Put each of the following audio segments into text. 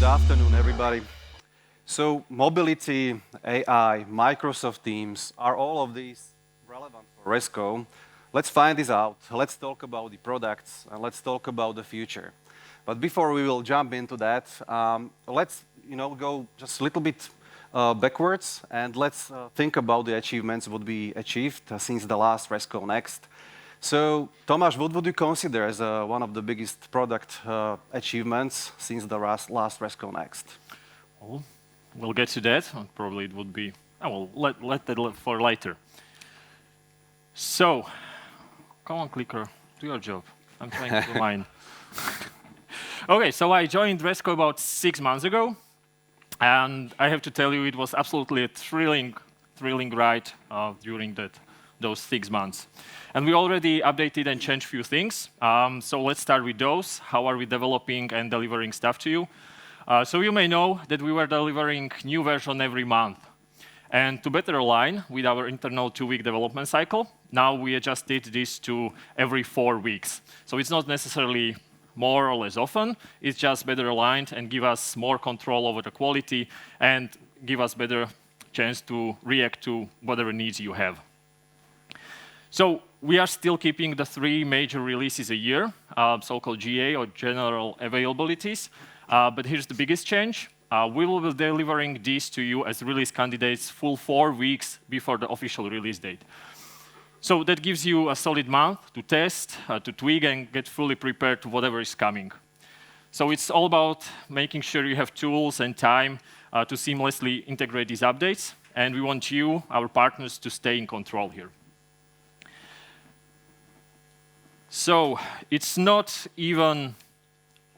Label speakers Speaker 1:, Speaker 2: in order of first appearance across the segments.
Speaker 1: afternoon, everybody. So mobility, AI, Microsoft Teams, are all of these relevant for Resco? Let's find this out. Let's talk about the products, and let's talk about the future. But before we will jump into that, let's go just a little bit backwards, and let's think about the achievements what we achieved since the last Resco Next. So, Tomas, what would you consider as one of the biggest product achievements since the last Resco Next?
Speaker 2: Well, we'll get to that. Probably it would be. Oh, well, let that for later. So, come on, clicker, do your job. I'm trying to do mine. Okay, so I joined Resco about 6 months ago, and I have to tell you, it was absolutely a thrilling ride during those 6 months. And we already updated and changed a few things. So let's start with those. How are we developing and delivering stuff to you? So you may know that we were delivering new version every month. And to better align with our internal 2-week development cycle, now we adjusted this to every 4 weeks. So it's not necessarily more or less often, it's just better aligned and give us more control over the quality and give us better chance to react to whatever needs you have. So we are still keeping the 3 major releases a year, so-called GA or general availabilities. But here's the biggest change. We will be delivering these to you as release candidates full 4 weeks before the official release date. So that gives you a solid month to test, to tweak, and get fully prepared to whatever is coming. So it's all about making sure you have tools and time to seamlessly integrate these updates. And we want you, our partners, to stay in control here. So it's not even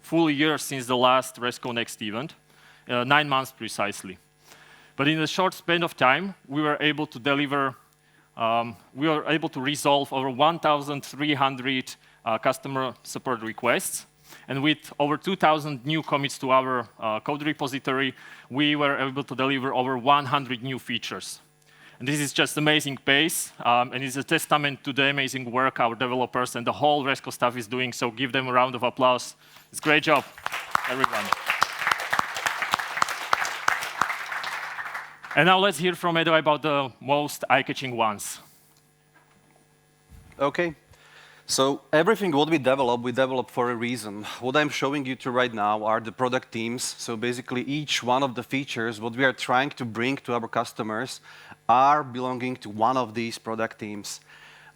Speaker 2: full year since the last Resco Next event, 9 months precisely. But in a short span of time, we were able to deliver, we were able to resolve over 1,300 customer support requests. And with over 2,000 new commits to our code repository, we were able to deliver over 100 new features. And this is just amazing pace, and it's a testament to the amazing work our developers and the whole Resco staff is doing, so give them a round of applause. It's a great job, everyone. And now let's hear from Edo about the most eye-catching ones.
Speaker 1: Okay. So everything what we develop for a reason. What I'm showing you to right now are the product teams. So basically each one of the features what we are trying to bring to our customers are belonging to one of these product teams.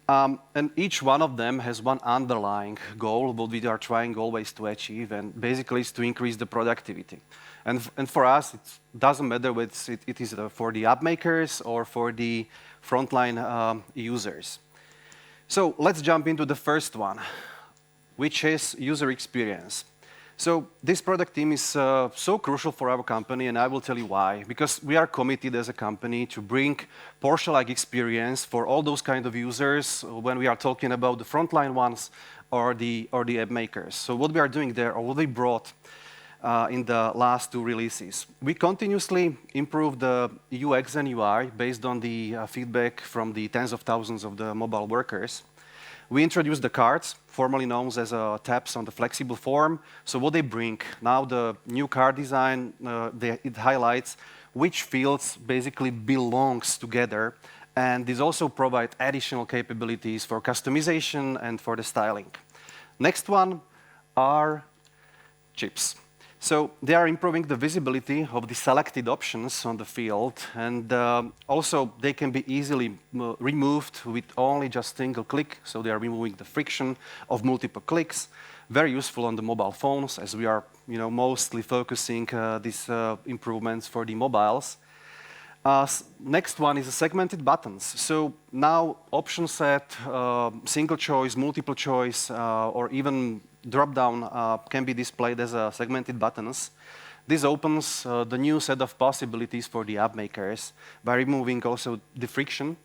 Speaker 1: And each one of them has one underlying goal what we are trying always to achieve, and basically is to increase the productivity. And for us, it doesn't matter whether it is for the app makers or for the frontline users. So let's jump into the first one, which is user experience. So this product team is so crucial for our company, and I will tell you why. Because we are committed as a company to bring Porsche-like experience for all those kind of users when we are talking about the frontline ones or the app makers. So what we are doing there, or what we brought in the last 2 releases. We continuously improve the UX and UI based on the feedback from the tens of thousands of the mobile workers. We introduced the cards, formerly known as tabs on the flexible form. So what they bring, now the new card design, it highlights which fields basically belongs together. And this also provides additional capabilities for customization and for the styling. Next one are chips. So they are improving the visibility of the selected options on the field, and also they can be easily removed with only just single click. So they are removing the friction of multiple clicks. Very useful on the mobile phones, as we are mostly focusing these improvements for the mobiles. Next one is the segmented buttons. So now option set, single choice, multiple choice, or even drop-down can be displayed as segmented buttons. This opens the new set of possibilities for the app makers by removing also the friction.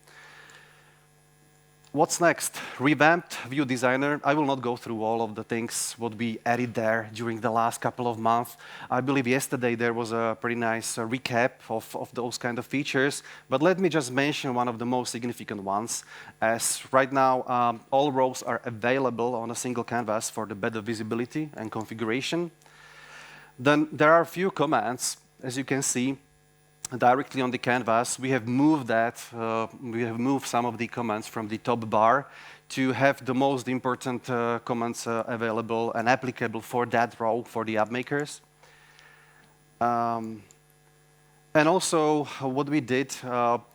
Speaker 1: What's next? Revamped View Designer. I will not go through all of the things what we added there during the last couple of months. I believe yesterday there was a pretty nice recap of those kind of features. But let me just mention one of the most significant ones, as right now all rows are available on a single canvas for the better visibility and configuration. Then there are a few commands, as you can see, directly on the canvas. We have moved some of the commands from the top bar to have the most important commands available and applicable for that row for the app makers. And also, what we did,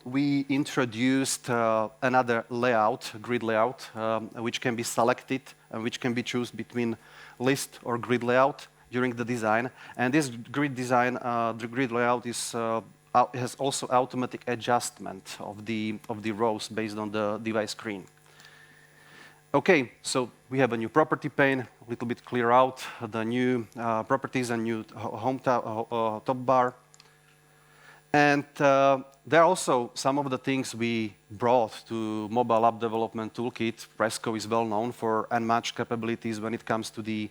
Speaker 1: we introduced another layout, grid layout, which can be selected and which can be chosen between list or grid layout during the design. And this grid design, the grid layout has also automatic adjustment of the rows based on the device screen. Okay, so we have a new property pane, a little bit clear out the new properties and new home top bar. And there are also some of the things we brought to mobile app development toolkit. Resco is well known for unmatched capabilities when it comes to the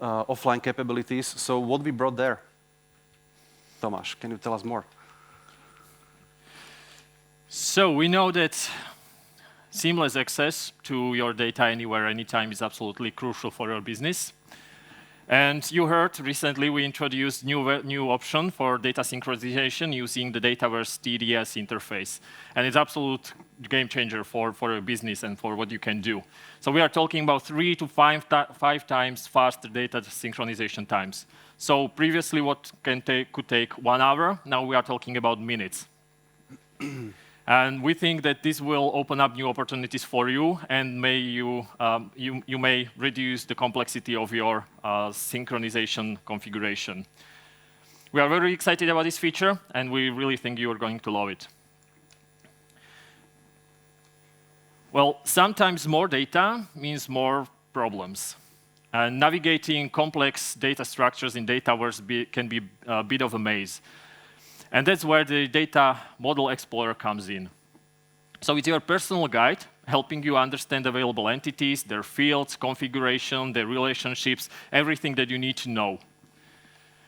Speaker 1: offline capabilities. So what we brought there? Tomas, can you tell us more?
Speaker 2: So we know that seamless access to your data anywhere, anytime is absolutely crucial for your business. And you heard recently we introduced new option for data synchronization using the Dataverse TDS interface. And it's absolute game changer for your business and for what you can do. So we are talking about 3 to 5 times faster data synchronization times. So previously what could take 1 hour, now we are talking about minutes. And we think that this will open up new opportunities for you, and you may reduce the complexity of your synchronization configuration. We are very excited about this feature, and we really think you are going to love it. Well, sometimes more data means more problems. And navigating complex data structures in Dataverse can be a bit of a maze. And that's where the Data Model Explorer comes in. So it's your personal guide, helping you understand available entities, their fields, configuration, their relationships, everything that you need to know.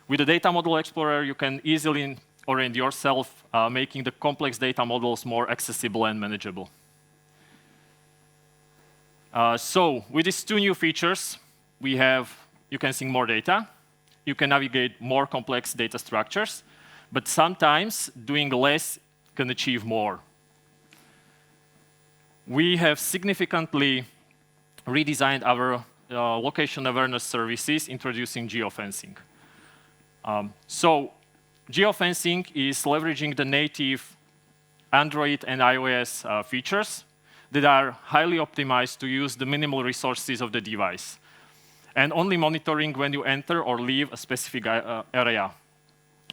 Speaker 2: With the Data Model Explorer, you can easily orient yourself, making the complex data models more accessible and manageable. So with these 2 new features, you can sync more data, you can navigate more complex data structures, but sometimes doing less can achieve more. We have significantly redesigned our location awareness services, introducing geofencing. So geofencing is leveraging the native Android and iOS features that are highly optimized to use the minimal resources of the device, and only monitoring when you enter or leave a specific area.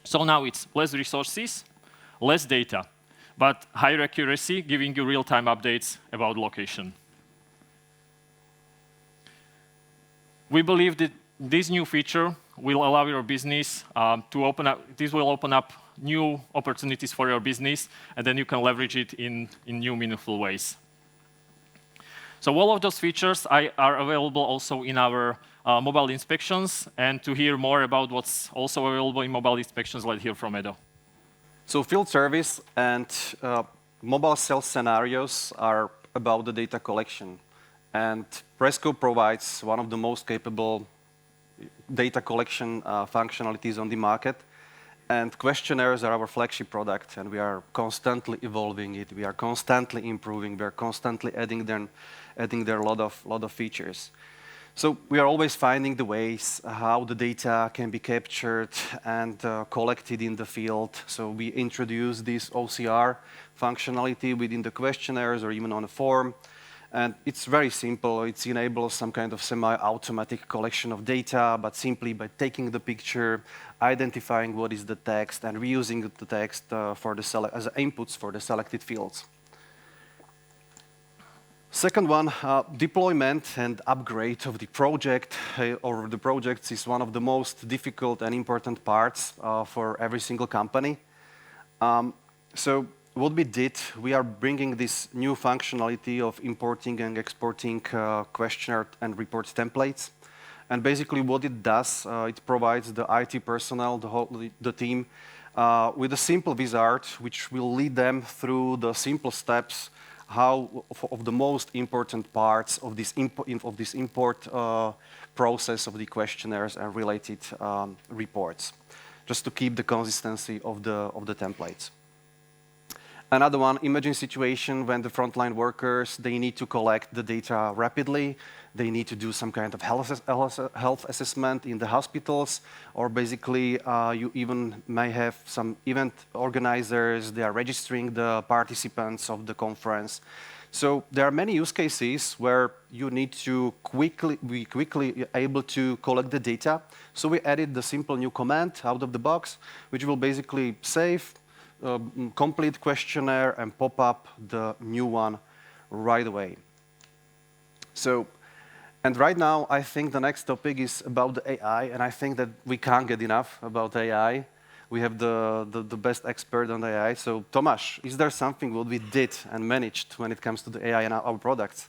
Speaker 2: So now it's less resources, less data, but higher accuracy, giving you real-time updates about location. We believe that this new feature will allow your business to open up. This will open up new opportunities for your business, and then you can leverage it in new, meaningful ways. So all of those features are available also in our mobile inspections. And to hear more about what's also available in mobile inspections, let's hear from Edo.
Speaker 1: So field service and mobile sales scenarios are about the data collection. And Resco provides one of the most capable data collection functionalities on the market. And questionnaires are our flagship product, and we are constantly evolving it. We are constantly improving. We are constantly adding there a lot of features. So we are always finding the ways how the data can be captured and collected in the field. So we introduce this OCR functionality within the questionnaires or even on a form. And it's very simple. It enables some kind of semi-automatic collection of data, but simply by taking the picture, identifying what is the text, and reusing the text as inputs for the selected fields. Second one, deployment and upgrade of the project or the projects is one of the most difficult and important parts for every single company. So what we did, we are bringing this new functionality of importing and exporting questionnaire and report templates. And basically what it does, it provides the IT personnel, the team, with a simple wizard, which will lead them through the simple steps of the most important parts of this import process of the questionnaires and related reports, just to keep the consistency of the templates. Another one, imagine situation when the frontline workers, they need to collect the data rapidly. They need to do some kind of health assessment in the hospitals, or basically you even may have some event organizers, they are registering the participants of the conference. So there are many use cases where you need to be quickly able to collect the data. So we added the simple new command out of the box, which will basically save complete questionnaire and pop up the new one right away. So, and right now, I think the next topic is about the AI, and I think that we can't get enough about AI. We have the best expert on AI. So, Tomas, is there something what we did and managed when it comes to the AI and our products?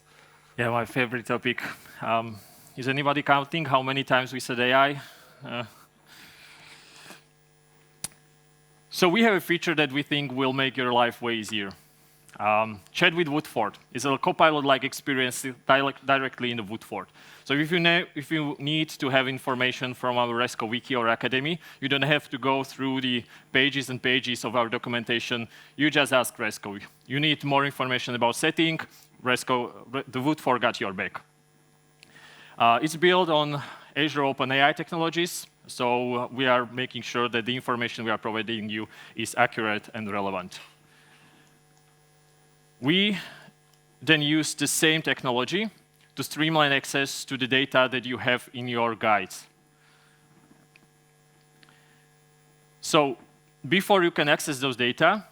Speaker 2: Yeah, my favorite topic. Is anybody counting how many times we said AI? So we have a feature that we think will make your life way easier. Chat with Woodford is a Copilot-like experience directly in the Woodford. So if you need to have information from our Resco wiki or academy, you don't have to go through the pages and pages of our documentation. You just ask Resco. You need more information about setting, Resco, the Woodford got your back. It's built on Azure OpenAI technologies. So we are making sure that the information we are providing you is accurate and relevant. We then use the same technology to streamline access to the data that you have in your guides. So before you can access those data,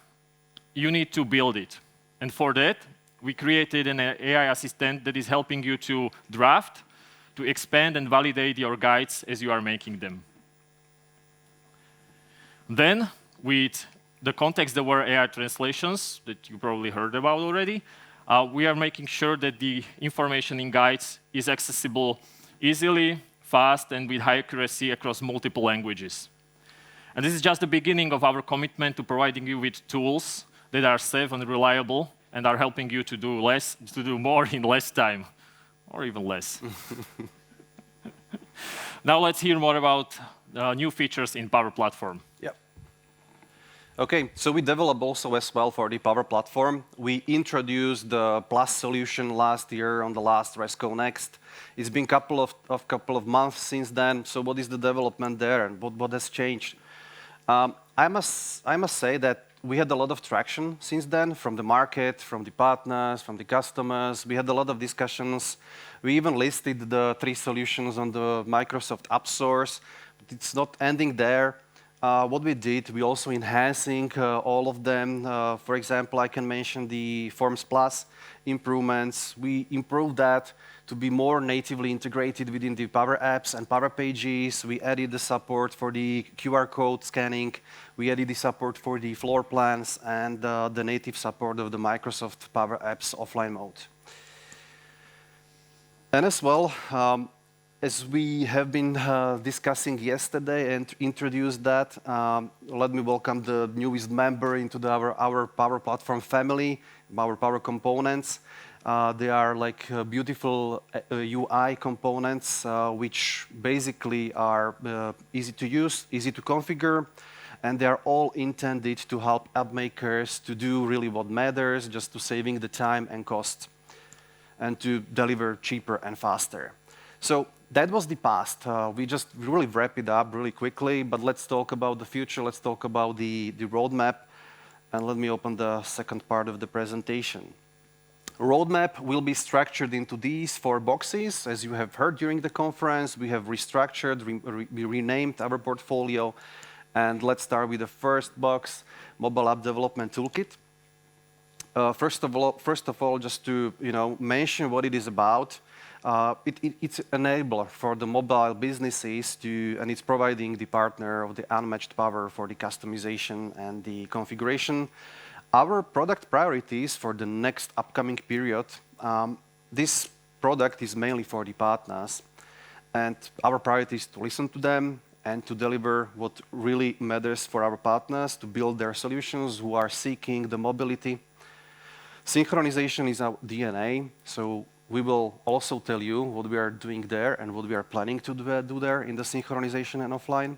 Speaker 2: you need to build it. And for that, we created an AI assistant that is helping you to draft, to expand and validate your guides as you are making them. Then, with the context-aware AI translations that you probably heard about already, we are making sure that the information in guides is accessible easily, fast, and with high accuracy across multiple languages. And this is just the beginning of our commitment to providing you with tools that are safe and reliable and are helping you to do more in less time, or even less. Now let's hear more about new features in Power Platform.
Speaker 1: Yep. Okay, so we developed also as well for the Power Platform. We introduced the Plus solution last year on the last Resco Next. It's been couple of months since then. So what is the development there and what has changed? I must say that we had a lot of traction since then from the market, from the partners, from the customers. We had a lot of discussions. We even listed the 3 solutions on the Microsoft App Stores. But it's not ending there. What we did, we also enhancing all of them. For example, I can mention the Forms Plus improvements. We improved that to be more natively integrated within the Power Apps and Power Pages. We added the support for the QR code scanning. We added the support for the floor plans and the native support of the Microsoft Power Apps offline mode. And as well, as we have been discussing yesterday and introduced that, let me welcome the newest member into our Power Platform family, our Power Components. They are like beautiful UI components, which basically are easy to use, easy to configure, and they are all intended to help app makers to do really what matters, just to saving the time and cost, and to deliver cheaper and faster. So that was the past. We just really wrap it up really quickly, but let's talk about the future. Let's talk about the roadmap, and let me open the second part of the presentation. Roadmap will be structured into these 4 boxes. As you have heard during the conference, we have restructured, we renamed our portfolio. And let's start with the first box, Mobile App Development Toolkit. First of all, just to mention what it is about. It's an enabler for the mobile businesses and it's providing the partner of the unmatched power for the customization and the configuration. Our product priorities for the next upcoming period, this product is mainly for the partners, and our priority is to listen to them and to deliver what really matters for our partners, to build their solutions who are seeking the mobility. Synchronization is our DNA, so we will also tell you what we are doing there and what we are planning to do there in the synchronization and offline.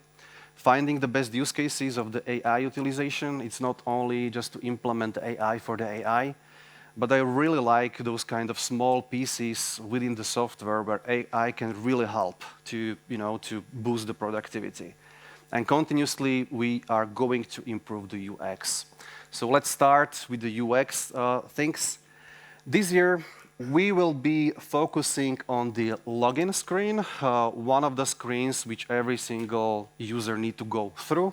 Speaker 1: Finding the best use cases of the AI utilization. It's not only just to implement AI for the AI, but I really like those kind of small pieces within the software where AI can really help to, to boost the productivity. And continuously, we are going to improve the UX. So let's start with the UX things. This year, we will be focusing on the login screen, one of the screens which every single user needs to go through.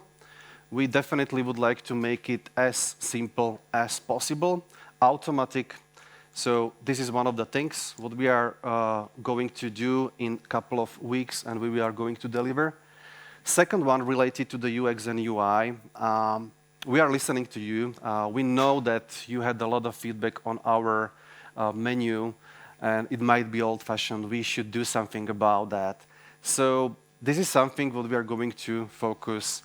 Speaker 1: We definitely would like to make it as simple as possible, automatic. So this is one of the things what we are going to do in a couple of weeks and we are going to deliver. Second one related to the UX and UI. We are listening to you. We know that you had a lot of feedback on our menu, and it might be old-fashioned. We should do something about that. So this is something what we are going to focus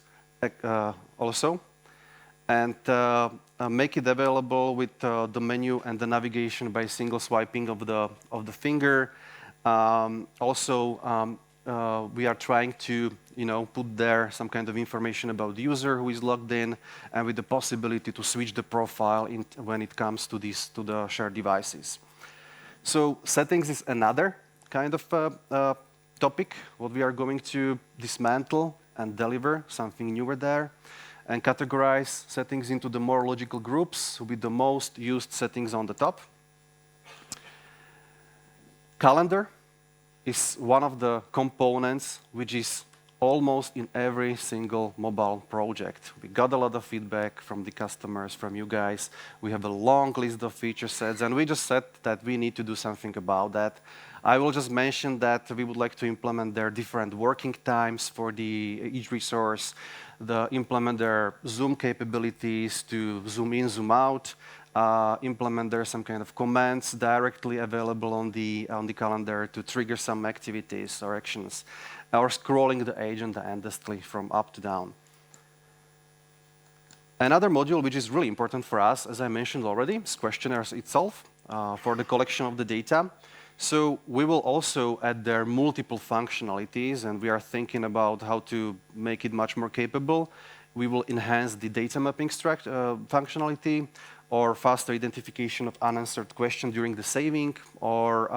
Speaker 1: also, and make it available with the menu and the navigation by single swiping of the finger. We are trying to put there some kind of information about the user who is logged in, and with the possibility to switch the profile when it comes to the shared devices. So settings is another kind of topic what we are going to dismantle and deliver something newer there, and categorize settings into the more logical groups with the most used settings on the top. Calendar is one of the components which is almost in every single mobile project. We got a lot of feedback from the customers, from you guys. We have a long list of feature sets, and we just said that we need to do something about that. I will just mention that we would like to implement their different working times for each resource, implement their Zoom capabilities to zoom in, zoom out, implement there some kind of commands directly available on the calendar to trigger some activities or actions, or scrolling the agenda endlessly from up to down. Another module which is really important for us, as I mentioned already, is questionnaires itself for the collection of the data. So we will also add there multiple functionalities, and we are thinking about how to make it much more capable. We will enhance the data mapping functionality, or faster identification of unanswered questions during the saving, or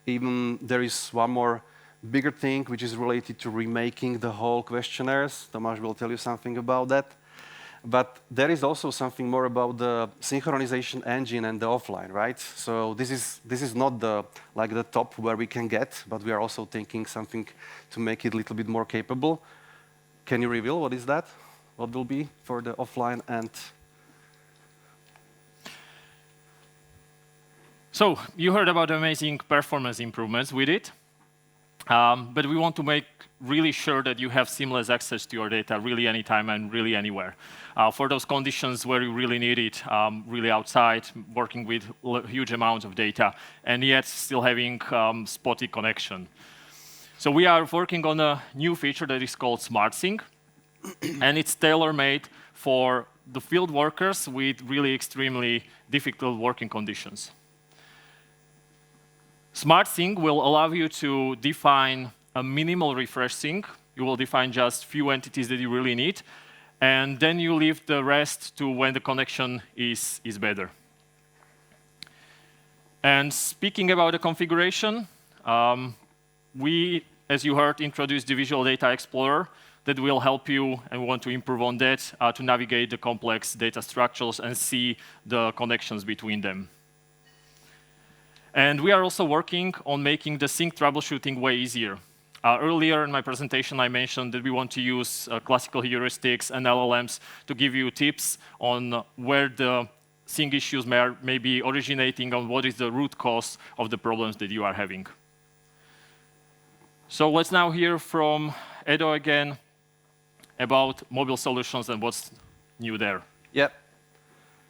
Speaker 1: even there is one more bigger thing which is related to remaking the whole questionnaires. Tomas will tell you something about that. But there is also something more about the synchronization engine and the offline, right? So this is not the top where we can get, but we are also thinking something to make it a little bit more capable. Can you reveal what is that? What will be for the offline and...
Speaker 2: So you heard about amazing performance improvements with it, but we want to make really sure that you have seamless access to your data really anytime and really anywhere. For those conditions where you really need it, really outside, working with huge amounts of data, and yet still having spotty connection. So we are working on a new feature that is called Smart Sync, and it's tailor-made for the field workers with really extremely difficult working conditions. Smart Sync will allow you to define a minimal refresh sync. You will define just few entities that you really need, and then you leave the rest to when the connection is better. And speaking about the configuration, we, as you heard, introduced the Visual Data Explorer that will help you, and we want to improve on that, to navigate the complex data structures and see the connections between them. And we are also working on making the sync troubleshooting way easier. Earlier in my presentation, I mentioned that we want to use classical heuristics and LLMs to give you tips on where the sync issues may be originating, and what is the root cause of the problems that you are having. So let's now hear from Edo again about mobile solutions and what's new there.
Speaker 1: Yeah.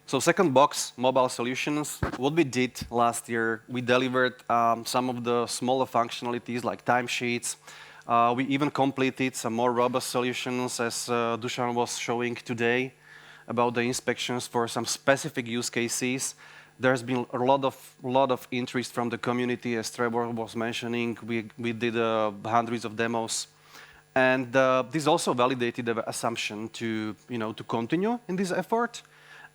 Speaker 1: So second box, mobile solutions. What we did last year, we delivered some of the smaller functionalities like timesheets. We even completed some more robust solutions, as Dusan was showing today, about the inspections for some specific use cases. There's been a lot of interest from the community, as Trevor was mentioning. We did hundreds of demos. And this also validated the assumption to, to continue in this effort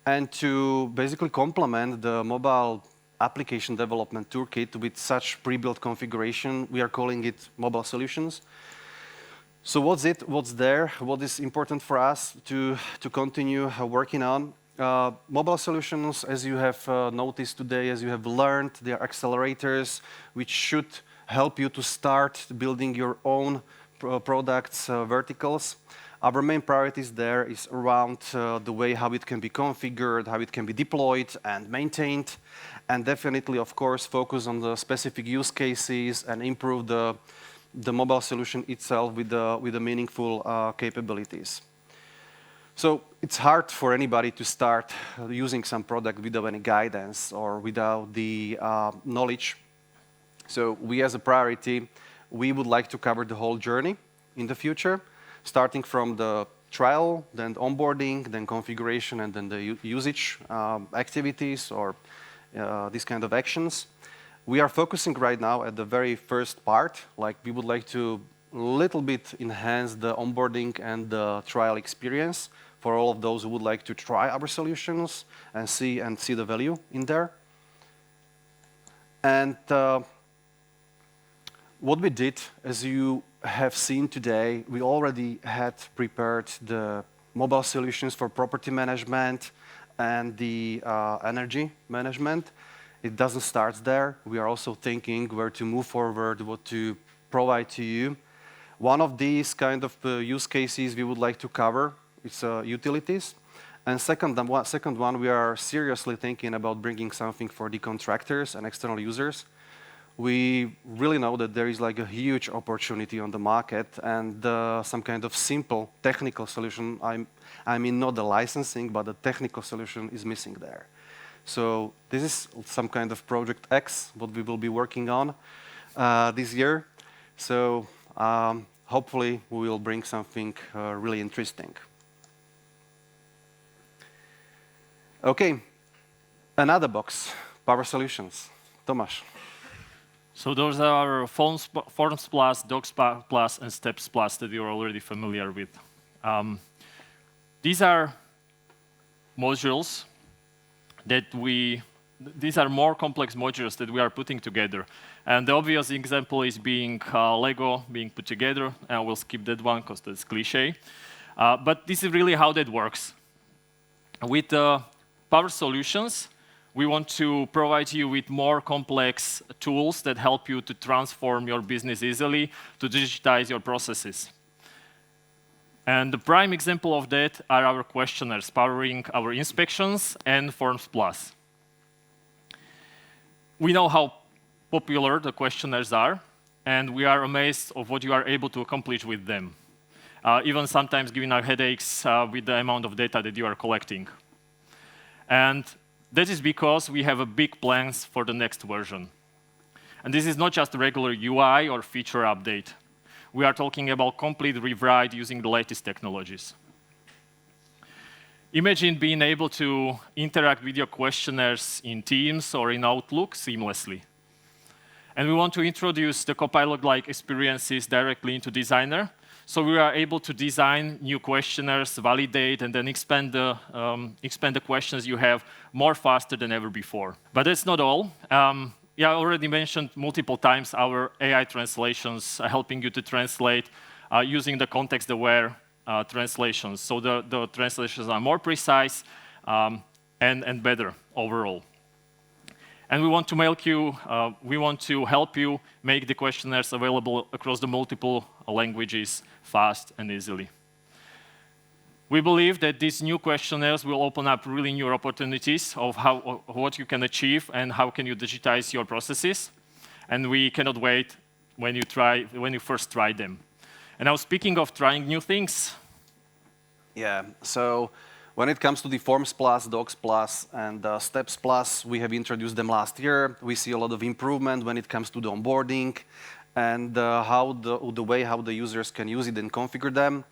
Speaker 1: and to basically complement the mobile application development toolkit with such pre-built configuration. We are calling it mobile solutions. So what's it? What's there? What is important for us to continue working on? Mobile solutions, as you have noticed today, as you have learned, they are accelerators which should help you to start building your own products, verticals. Our main priorities there is around the way how it can be configured, how it can be deployed and maintained, and definitely, of course, focus on the specific use cases and improve the mobile solution itself with the meaningful capabilities. So it's hard for anybody to start using some product without any guidance or without the knowledge. So we, as a priority, we would like to cover the whole journey in the future, starting from the trial, then onboarding, then configuration, and then the usage activities or these kind of actions. We are focusing right now at the very first part, like we would like to little bit enhance the onboarding and the trial experience for all of those who would like to try our solutions and see the value in there. And what we did, as you have seen today, we already had prepared the mobile solutions for property management and the energy management. It doesn't start there. We are also thinking where to move forward, what to provide to you. One of these kind of use cases we would like to cover is utilities. And second one, we are seriously thinking about bringing something for the contractors and external users. We really know that there is like a huge opportunity on the market, and some kind of simple technical solution, I mean not the licensing, but the technical solution is missing there. So this is some kind of project X, what we will be working on this year. So hopefully we will bring something really interesting. Okay, another box, Power Solutions. Tomas.
Speaker 2: So those are Forms Plus, Docs Plus, and Steps Plus that you're already familiar with. These are modules these are more complex modules that we are putting together. And the obvious example is being Lego being put together. And I will skip that one because that's cliche. But this is really how that works. With Power Solutions, we want to provide you with more complex tools that help you to transform your business easily, to digitize your processes. And the prime example of that are our questionnaires, powering our inspections and Forms Plus. We know how popular the questionnaires are, and we are amazed of what you are able to accomplish with them, even sometimes giving our headaches with the amount of data that you are collecting. And that is because we have a big plans for the next version. And this is not just a regular UI or feature update. We are talking about complete rewrite using the latest technologies. Imagine being able to interact with your questionnaires in Teams or in Outlook seamlessly. And we want to introduce the Copilot-like experiences directly into Designer, so we are able to design new questionnaires, validate, and then expand the questions you have more faster than ever before. But that's not all. I already mentioned multiple times our AI translations, helping you to translate using the context-aware translations. So the translations are more precise and better overall. And we want to help you make the questionnaires available across the multiple languages fast and easily. We believe that these new questionnaires will open up really new opportunities of what you can achieve and how can you digitize your processes. And we cannot wait when you first try them. And now, speaking of trying new things.
Speaker 1: Yeah, so when it comes to the Forms Plus, Docs Plus, and Steps Plus, we have introduced them last year. We see a lot of improvement when it comes to the onboarding and the way how the users can use it and configure them,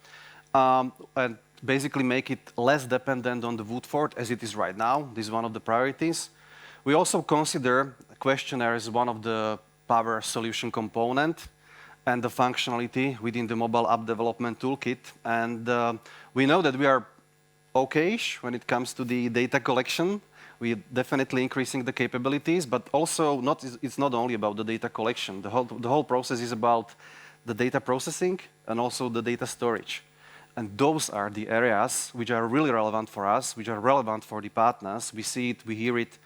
Speaker 1: and basically make it less dependent on the Woodford as it is right now. This is one of the priorities. We also consider a questionnaire as one of the Power Solution component and the functionality within the mobile app development toolkit. And we know that we are okay-ish when it comes to the data collection. We're definitely increasing the capabilities, but also it's not only about the data collection. The whole process is about the data processing and also the data storage. And those are the areas which are really relevant for us, which are relevant for the partners. We see it, we hear it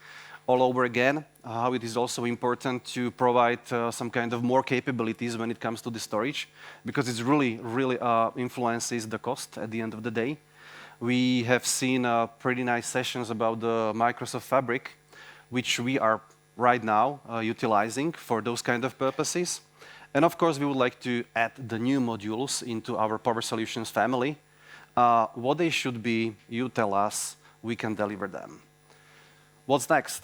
Speaker 1: all over again, how it is also important to provide some kind of more capabilities when it comes to the storage, because it really influences the cost at the end of the day. We have seen pretty nice sessions about the Microsoft Fabric, which we are right now utilizing for those kind of purposes. And of course, we would like to add the new modules into our Power Solutions family. What they should be, you tell us, we can deliver them. What's next?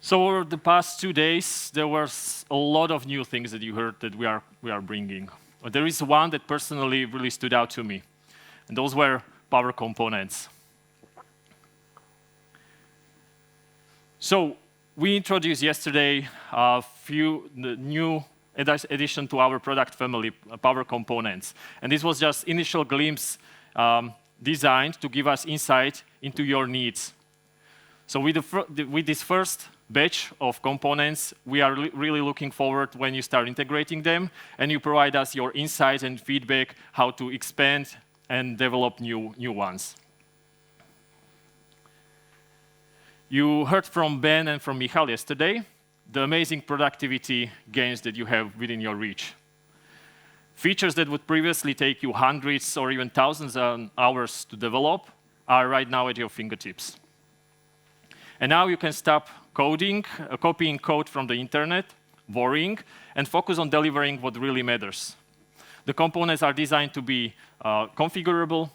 Speaker 2: So over the past 2 days, there was a lot of new things that you heard that we are bringing. But there is one that personally really stood out to me, and those were Power Components. So we introduced yesterday the new addition to our product family, Power Components. And this was just initial glimpse designed to give us insight into your needs. So with this first batch of components, we are really looking forward when you start integrating them and you provide us your insights and feedback how to expand and develop new ones. You heard from Ben and from Michal yesterday the amazing productivity gains that you have within your reach. Features that would previously take you hundreds or even thousands of hours to develop are right now at your fingertips. And now you can stop coding, copying code from the internet, worrying, and focus on delivering what really matters. The components are designed to be configurable,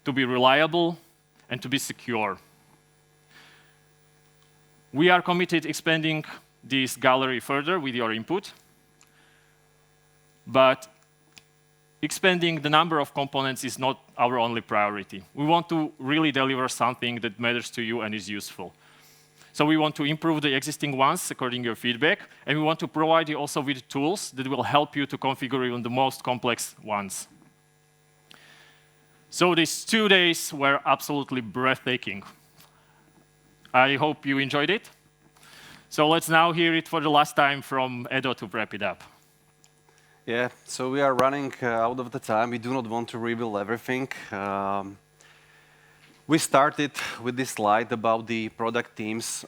Speaker 2: to be reliable, and to be secure. We are committed to expanding this gallery further with your input, but expanding the number of components is not our only priority. We want to really deliver something that matters to you and is useful. So we want to improve the existing ones according to your feedback, and we want to provide you also with tools that will help you to configure even the most complex ones. So these 2 days were absolutely breathtaking. I hope you enjoyed it. So let's now hear it for the last time from Edo to wrap it up.
Speaker 1: Yeah, so we are running out of the time. We do not want to reveal everything. We started with this slide about the product teams,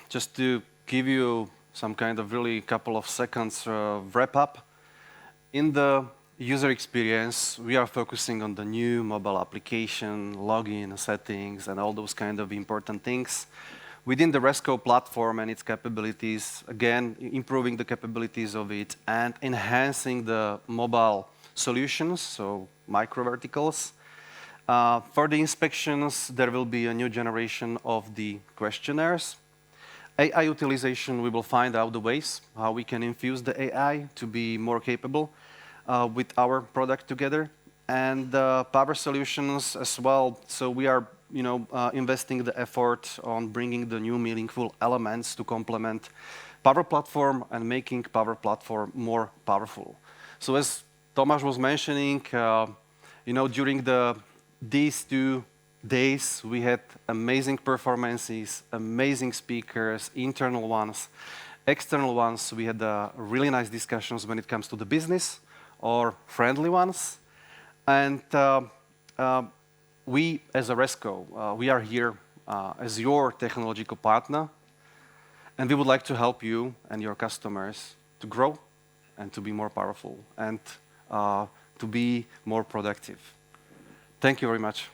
Speaker 1: just to give you some kind of really couple of seconds wrap up. In the user experience, we are focusing on the new mobile application, login, settings, and all those kind of important things. Within the Resco platform and its capabilities, again, improving the capabilities of it and enhancing the mobile solutions, so micro verticals. For the inspections, there will be a new generation of the questionnaires. AI utilization, we will find out the ways how we can infuse the AI to be more capable with our product together. And Power Solutions as well. So we are investing the effort on bringing the new meaningful elements to complement Power Platform and making Power Platform more powerful. So as Tomas was mentioning, during these 2 days, we had amazing performances, amazing speakers, internal ones, external ones. We had really nice discussions when it comes to the business or friendly ones. And we, as a Resco, we are here as your technological partner, and we would like to help you and your customers to grow and to be more powerful and to be more productive. Thank you very much.